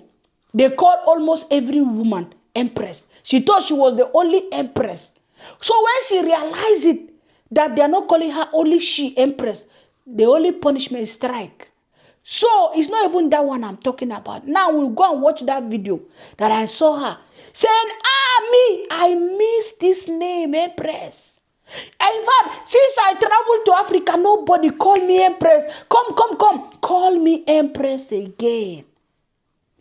they call almost every woman Empress. She thought she was the only Empress. So when she realized it, that they are not calling her only she Empress, the only punishment is strike. So it's not even that one I'm talking about. Now we'll go and watch that video that I saw her saying, I miss this name, Empress. In fact, since I traveled to Africa, nobody called me Empress. Come. Call me Empress again.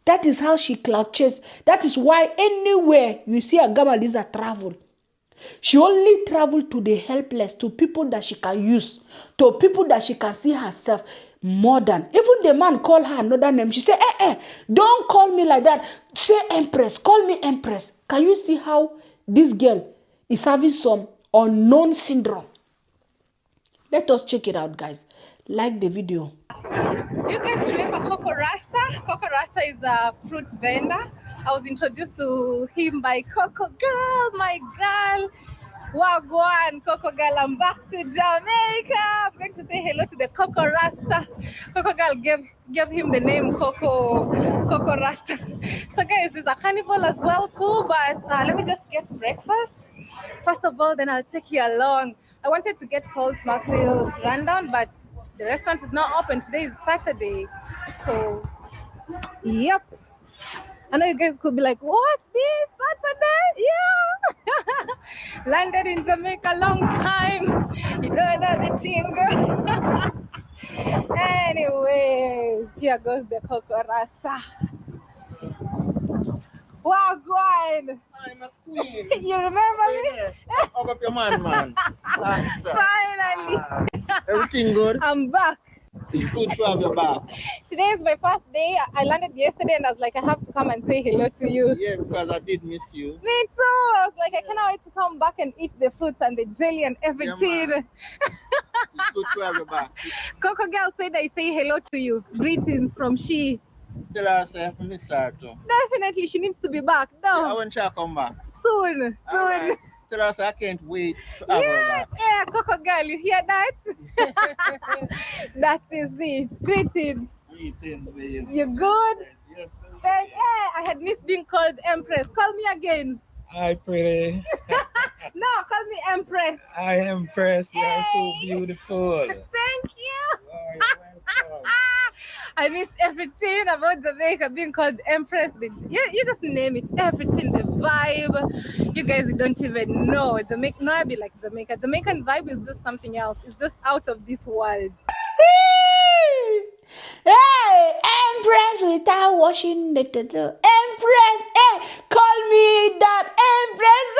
That is how she cloud chase. That is why anywhere you see Agame Liz travel, she only traveled to the helpless, to people that she can use, to people that she can see herself more than. Even the man called her another name. She said, don't call me like that. Say Empress. Call me Empress. Can you see how this girl is having some unknown syndrome? Let us check it out, guys. Like the video. You guys remember Coco Rasta? Coco Rasta is a fruit vendor. I was introduced to him by Coco Girl, my girl. Wagwan, Coco Girl, I'm back to Jamaica. I'm going to say hello to the Coco Rasta. Coco Girl gave him the name Coco Rasta. So guys, there's a carnival as well too, but let me just get breakfast. First of all, then I'll take you along. I wanted to get salt mackerel rundown, but The restaurant is not open. Today is Saturday. So, yep. I know you guys could be like, what's this? Saturday? Yeah. Landed in Jamaica long time. You don't know the thing. Anyways, here goes the Coco Rasta. Wow, God. I'm a queen. You remember me? Hug up your man. Finally. Everything good? I'm back. It's good to have you back. Today is my first day. I landed yesterday and I was like, I have to come and say hello to you. Yeah, because I did miss you. Me too. I was like, I cannot wait to come back and eat the fruits and the jelly and everything. Yeah, it's good to have you back. Coco Girl said I say hello to you. Greetings from she. Tell her I miss her too. Definitely, she needs to be back. No. Yeah, when she'll come back. Soon. Right. Tell her I can't wait to have her back. Yeah, Coco Girl, you hear that? That is it. Greetings. Greetings, babe. You good? Yes, sir. I had missed being called Empress. Call me again. Hi, pretty. No, call me Empress. I am impressed. You are so beautiful. Thank you. Oh, you're welcome. I missed everything about Jamaica being called Empress. You just name it. Everything, the vibe. You guys don't even know. Jamaica, no, I be like Jamaica. Jamaican vibe is just something else. It's just out of this world. Hey, Empress without washing the Empress, hey, call me that Empress.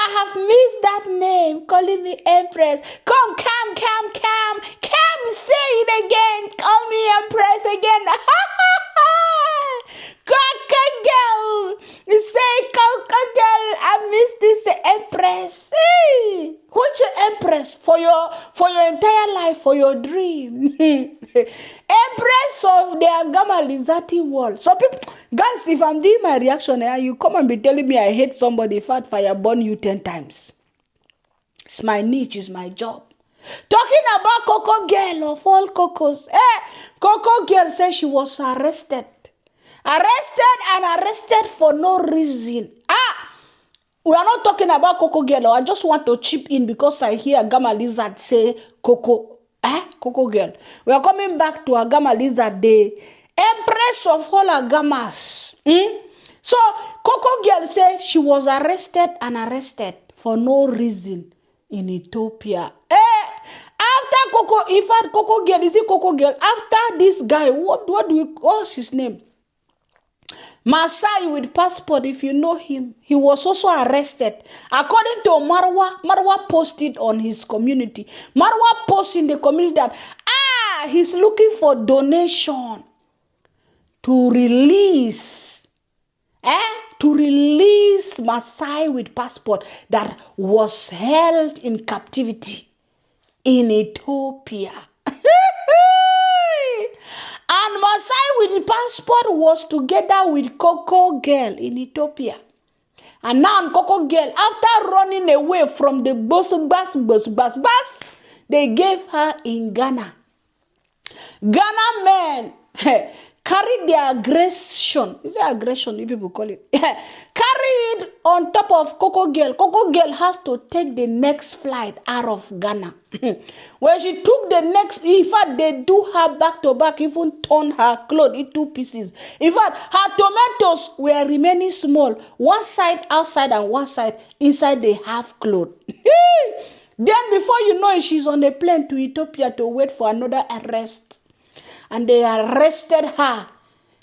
I have missed that name, calling me Empress. Come, say it again. Call me Empress again. Coco Girl, say Coco Girl. I miss this Empress. Hey, what's your Empress for your entire life, for your dream? Empress of the Agame Lizati world. So people, guys, if I'm doing my reaction here, you come and be telling me I hate somebody, if I'd fire burn you 10 times. It's my niche, it's my job. Talking about Coco Girl of all Cocos. Coco Girl says she was arrested for no reason. We are not talking about Coco Girl. I just want to chip in because I hear Agame Lizard say Coco Girl. We are coming back to Agame Lizard, the Empress of all Agamas. So Coco Girl said she was arrested for no reason in Ethiopia. After Coco, in fact, Coco Girl, is it Coco Girl? After this guy, what's his name? Masai with passport, if you know him, he was also arrested. According to Marwa posted on his community. Marwa posted in the community that, he's looking for donation to release Masai with passport that was held in captivity in Ethiopia. And Masai with the passport was together with Coco Girl in Ethiopia. And now Coco Girl, after running away from the bus, they gave her in Ghana. Ghana men carried their aggression. Is it aggression you people call it? Carried on top of Coco Girl. Coco Girl has to take the next flight out of Ghana. When she took the next, in fact, they do her back to back, even torn her clothes into pieces. In fact, her tomatoes were remaining small. One side outside and one side inside the half clothes. Then before you know it, she's on a plane to Ethiopia to wait for another arrest. And they arrested her.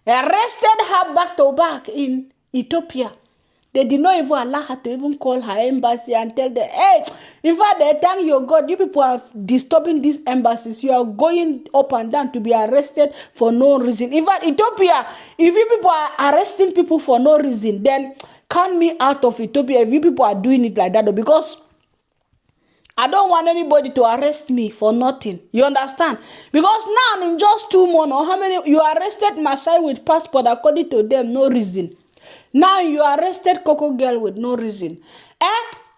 Back to back in Ethiopia. They did not even allow her to even call her embassy and tell them, hey, in fact, they thank your God, you people are disturbing these embassies. You are going up and down to be arrested for no reason. In fact, Ethiopia, if you people are arresting people for no reason, then count me out of Ethiopia if you people are doing it like that. Because I don't want anybody to arrest me for nothing. You understand? Because now in just 2 months, or how many, you arrested Masai with passport according to them, no reason. Now you arrested Coco Girl with no reason.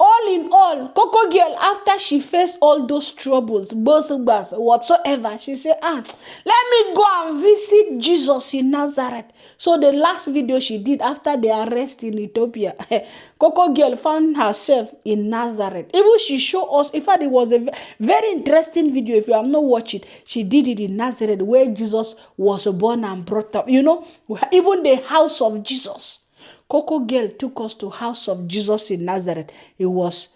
All all in all, Coco Girl, after she faced all those troubles, whatsoever, she said, let me go and visit Jesus in Nazareth. So the last video she did after the arrest in Ethiopia, Coco Girl found herself in Nazareth. Even she showed us, in fact, it was a very interesting video. If you have not watched it, she did it in Nazareth where Jesus was born and brought up. You know, even the house of Jesus. Coco Girl took us to house of Jesus in Nazareth. It was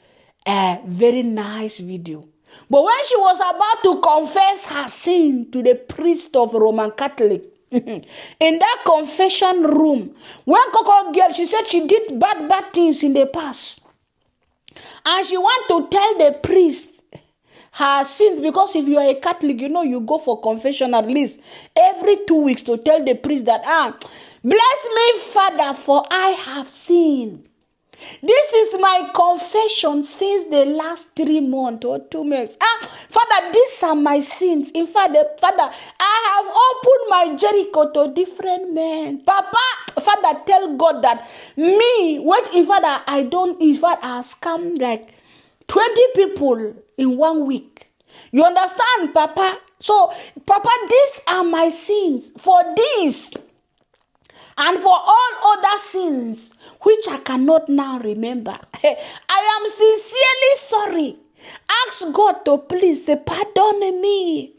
a very nice video. But when she was about to confess her sin to the priest of Roman Catholic, in that confession room, when Coco Girl, she said she did bad things in the past. And she want to tell the priest her sins, because if you are a Catholic, you know, you go for confession at least every 2 weeks to tell the priest that, bless me, Father, for I have sinned. This is my confession since the last 3 months or 2 months. Father, these are my sins. In fact, Father, I have opened my Jericho to different men. Papa, Father, tell God that me, what if Father, I scammed like 20 people in 1 week. You understand, Papa? So, Papa, these are my sins. For this and for all other sins, which I cannot now remember, I am sincerely sorry. Ask God to please pardon me.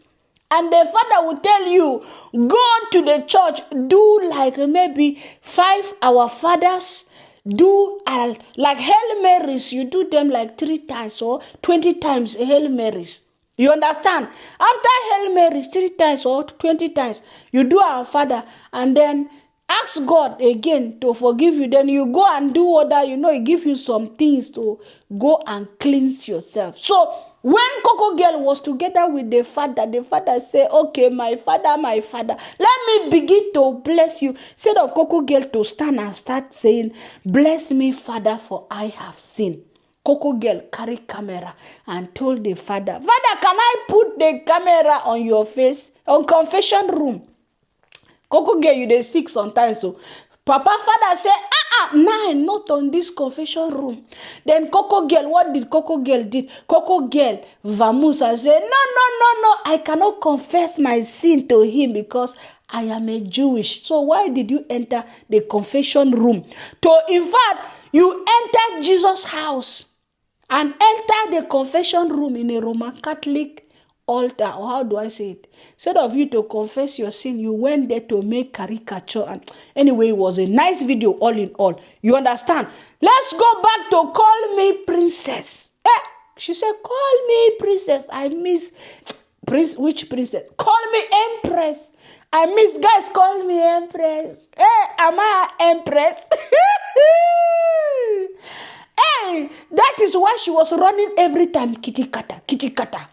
And the Father will tell you, go to the church, do like maybe 5 Our Fathers, do like Hail Marys, you do them like 3 times or 20 times Hail Marys. You understand? After Hail Marys 3 times or 20 times, you do Our Father, and then ask God again to forgive you. Then you go and do other, you know, He give you some things to go and cleanse yourself. So when Coco Girl was together with the Father said, okay, my father, let me begin to bless you. Instead of Coco Girl to stand and start saying, bless me, Father, for I have sinned. Coco Girl carried camera and told the Father, Father, can I put the camera on your face, on confession room? Coco Girl, you dey sick sometimes, so Papa Father say, not on this confession room. Then Coco Girl, what did Coco Girl did? Coco Girl vamoose and say, no, I cannot confess my sin to him because I am a Jewish. So why did you enter the confession room? In fact, you entered Jesus' house and enter the confession room in a Roman Catholic altar, or how do I say it? Instead of you to confess your sin, you went there to make caricature. And anyway, it was a nice video all in all. You understand? Let's go back to Call Me Princess. She said, call me princess. I miss which princess? Call me Empress. I miss, guys, call me Empress. Am I an Empress? That is why she was running every time, kitty kata.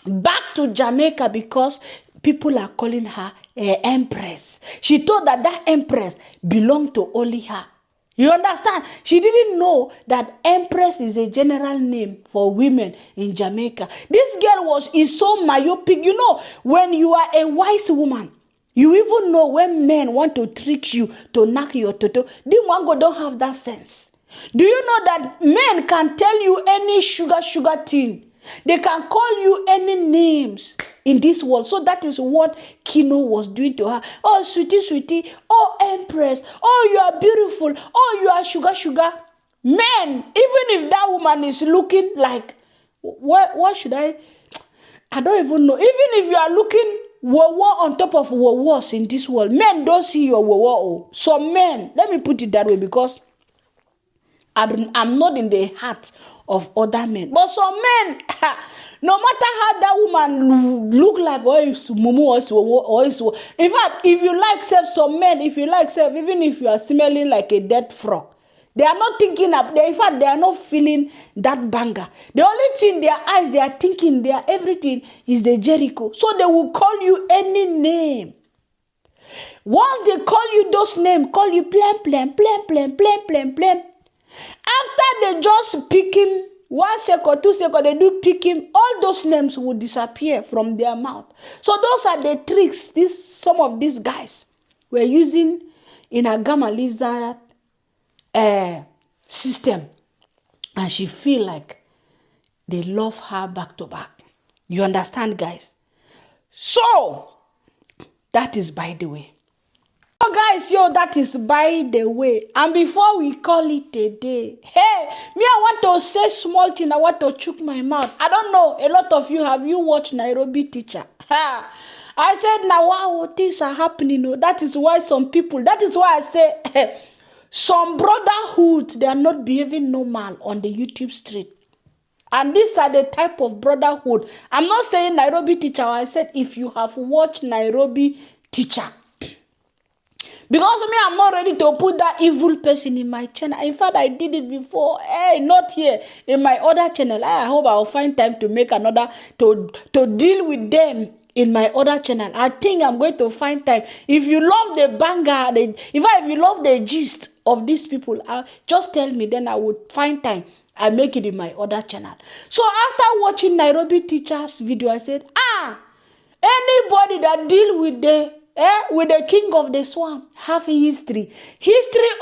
Back to Jamaica, because people are calling her Empress. She thought that Empress belonged to only her. You understand? She didn't know that Empress is a general name for women in Jamaica. This girl is so myopic. You know, when you are a wise woman, you even know when men want to trick you to knock your toto. Dee Mwango don't have that sense. Do you know that men can tell you any sugar thing? They can call you any names in this world. So that is what Kino was doing to her. Oh, sweetie. Oh, Empress. Oh, you are beautiful. Oh, you are sugar. Men, even if that woman is looking like, what should I don't even know. Even if you are looking on top of wawos in this world, men don't see your wawa. Some men, let me put it that way, because I'm not in the heart of other men. But some men, no matter how that woman look like, or is mumu or is, in fact, if you like some men, even if you are smelling like a dead frog, they are not thinking in fact, they are not feeling that banger. The only thing their eyes, they are thinking, everything is the Jericho. So they will call you any name. Once they call you those names, call you plan. After they just pick him, 1 second, 2 seconds, they do pick him, all those names will disappear from their mouth. So those are the tricks some of these guys were using in Agame Liz system. and she feel like they love her back to back. You understand, guys? So, that is by the way. So guys, that is by the way. And before we call it a day, hey, me, I want to say small thing. I want to choke my mouth. I don't know, a lot of you, have you watched Nairobi Teacher? I said, now, wow, things are happening. That is why some people, that is why I say, some brotherhood, they are not behaving normal on the YouTube street. And these are the type of brotherhood. I'm not saying Nairobi Teacher. I said, if you have watched Nairobi Teacher, because me, I'm not ready to put that evil person in my channel. In fact, I did it before. Hey, not here. In my other channel. I hope I'll find time to make another, to deal with them in my other channel. I think I'm going to find time. If you love the banger, if you love the gist of these people, just tell me, then I would find time. I make it in my other channel. So after watching Nairobi Teacher's video, I said, anybody that deal with the king of the swamp have a history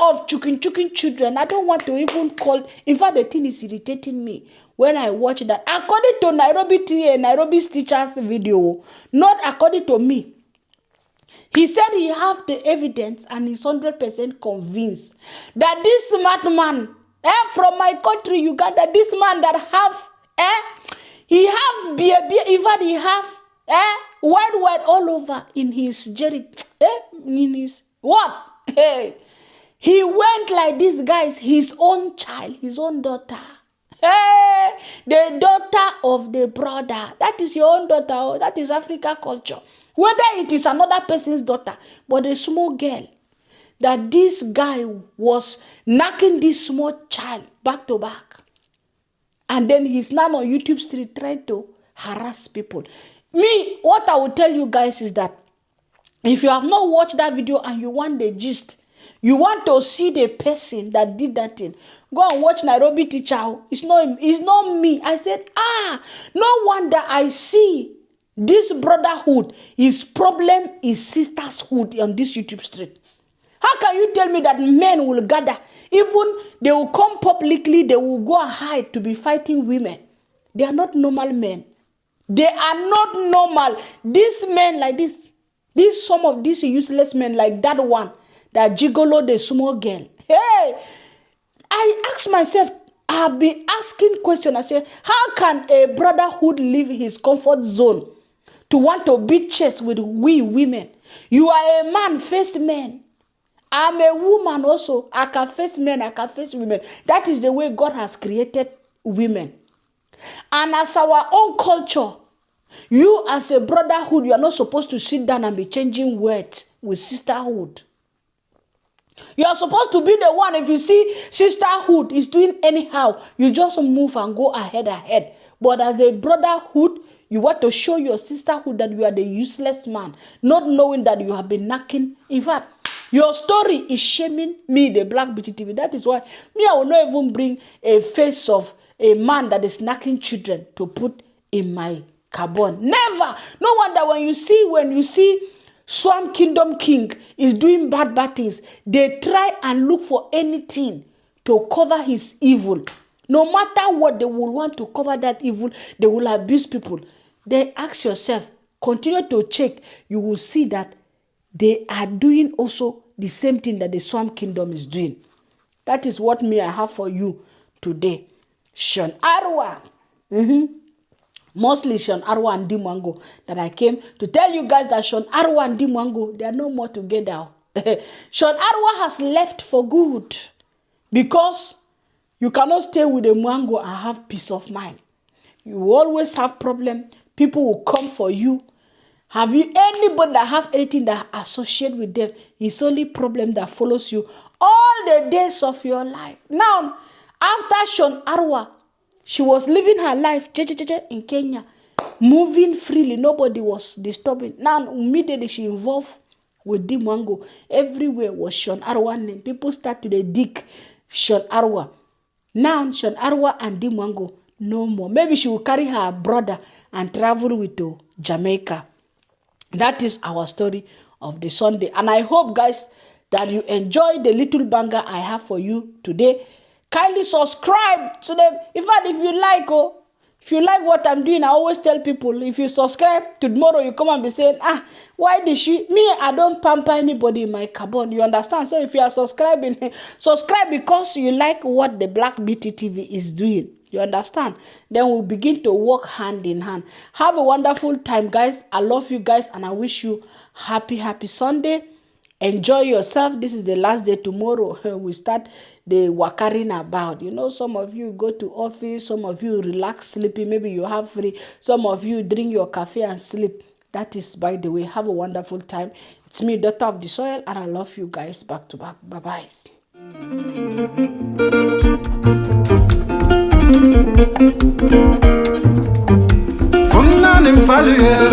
of chukin children. I don't want to even call. In fact, the thing is irritating me when I watch that. According to Nairobi's Teacher's video, not according to me. He said he have the evidence and he's 100% convinced that this smart man from my country, Uganda, this man that have, he have beer, in fact, he have, wide all over in his jerry, in his, what? Hey, he went like this, guys, his own child, his own daughter. Hey, the daughter of the brother. That is your own daughter. That is Africa culture. Whether it is another person's daughter, but a small girl, that this guy was knocking this small child back to back. And then he's now on YouTube street trying to harass people. Me, what I will tell you guys is that if you have not watched that video and you want the gist, you want to see the person that did that thing, go and watch Nairobi Teacher. It's not me. I said, no wonder I see this brotherhood. His problem is sisterhood on this YouTube street. How can you tell me that men will gather? Even they will come publicly, they will go and hide to be fighting women. They are not normal men. They are not normal. These men like this, some of these useless men like that one, that gigolo the small girl. Hey, I ask myself, I have been asking questions. I say, how can a brotherhood leave his comfort zone to want to beat chest with we women? You are a man, face men. I'm a woman also. I can face men, I can face women. That is the way God has created women. And as our own culture, you as a brotherhood, you are not supposed to sit down and be changing words with sisterhood. You are supposed to be the one, if you see sisterhood is doing anyhow, you just move and go ahead. But as a brotherhood, you want to show your sisterhood that you are the useless man, not knowing that you have been knocking. In fact, your story is shaming me, the Black Beauty TV. That is why me, I will not even bring a face of a man that is knocking children to put in my carbon. Never. No wonder when you see Swamp Kingdom King is doing bad things, they try and look for anything to cover his evil. No matter what, they will want to cover that evil. They will abuse people. Then ask yourself, continue to check. You will see that they are doing also the same thing that the Swamp Kingdom is doing. That is what me I have for you today. Shan Arwa. Mostly Shan Arwa and Dee Mwango, that I came to tell you guys that Shan Arwa and Dee Mwango, they are no more together. Shan Arwa has left for good because you cannot stay with a Mwango and have peace of mind. You will always have problem. People will come for you. Have you anybody that have anything that associate with them? It's only problem that follows you all the days of your life. Now, after Shan Arwa, she was living her life in Kenya, moving freely. Nobody was disturbing. Now, immediately she involved with Dee Mwango. Everywhere was Shan Arwa name. People start to dig Shan Arwa. Now, Shan Arwa and Dee Mwango, no more. Maybe she will carry her brother and travel with to Jamaica. That is our story of the Sunday. And I hope, guys, that you enjoy the little banger I have for you today. kindly subscribe to them. In fact, if you like what I'm doing, I always tell people, if you subscribe, tomorrow you come and be saying, why did she? Me, I don't pamper anybody in my carbon. You understand? So if you are subscribing, subscribe because you like what the Black Beauty TV is doing. You understand? Then we'll begin to work hand in hand. Have a wonderful time, guys. I love you guys, and I wish you happy Sunday. Enjoy yourself. This is the last day. Tomorrow we start the wakaring about. You know, some of you go to office, some of you relax, sleeping. Maybe you have free. Some of you drink your cafe and sleep. That is, by the way, have a wonderful time. It's me, Daughter of the Soil, and I love you guys back to back. Bye-bye. Vale